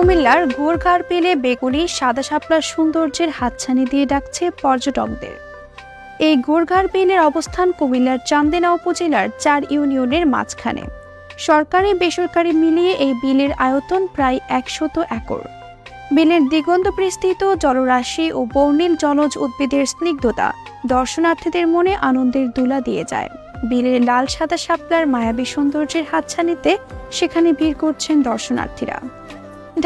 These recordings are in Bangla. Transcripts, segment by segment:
কুমিল্লার গোরঘাড় বিলে বেগুনি সাদা শাপলার সৌন্দর্যের হাতছানি দিয়ে ডাকছে পর্যটকদের। এই গোরঘাড় বিলের অবস্থান কুমিল্লার চান্দিনা উপজেলার 4 ইউনিয়নের মাঝখানে। সরকারি বেসরকারি মিলিয়ে এই বিলের আয়তন প্রায় 100 একর। বিলের দিগন্ত বিস্তৃত জলরাশি ও বর্ণিল জলজ উদ্ভিদের স্নিগ্ধতা দর্শনার্থীদের মনে আনন্দের দুলা দিয়ে যায়। বিলের লাল সাদা শাপলার মায়াবী সৌন্দর্যের হাতছানিতে সেখানে ভিড় করছেন দর্শনার্থীরা।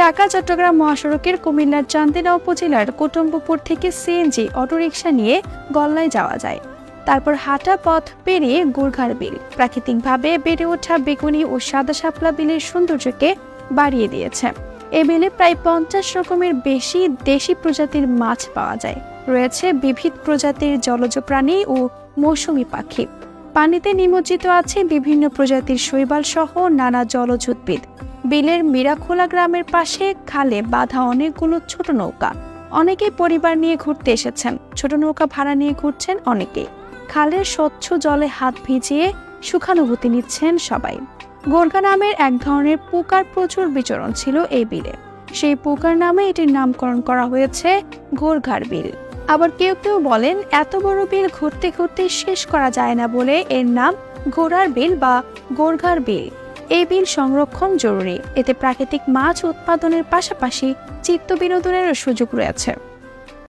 ঢাকা চট্টগ্রাম মহাসড়কের কুমিল্লার চান্দিনা উপজেলার কুটুম্বপুর থেকে সিএনজি অটোরিকশা নিয়ে গল্লায় যাওয়া যায়। তারপর হাঁটা পথ পেরিয়ে গোরঘাড় বিল প্রাকৃতিকভাবে বেড়ে ওঠা বেগুনি ও সাদা শাপলা বিলের সৌন্দর্যকে বাড়িয়ে দিয়েছে। এ বিলে প্রায় 50 রকমের বেশি দেশি প্রজাতির মাছ পাওয়া যায়। রয়েছে বিবিধ প্রজাতির জলজ প্রাণী ও মৌসুমী পাখি। পানিতে নিমজ্জিত আছে বিভিন্ন প্রজাতির শৈবাল সহ নানা জলজ উদ্ভিদ। বিলের মীরাখোলা গ্রামের পাশে খালে বাঁধা অনেকগুলো ছোট নৌকা। অনেকেই পরিবার নিয়ে ঘুরতে এসেছেন, ছোট নৌকা ভাড়া নিয়ে ঘুরছেন অনেকেই। খালের স্বচ্ছ জলে হাত ভিজিয়ে সুখানুভূতি নিচ্ছেন সবাই। গোরঘা নামের এক ধরনের পোকার প্রচুর বিচরণ ছিল এই বিলে। সেই পোকার নামে এটির নামকরণ করা হয়েছে গোরঘাড় বিল। আবার কেউ কেউ বলেন এত বড় বিল ঘুরতে ঘুরতে শেষ করা যায় না বলে এর নাম ঘোড়ার বিল বা গোরঘাড় বিল। এই বিল সংরক্ষণ জরুরি, এতে প্রাকৃতিক মাছ উৎপাদনের পাশাপাশি চিত্ত বিনোদনেরও সুযোগ রয়েছে।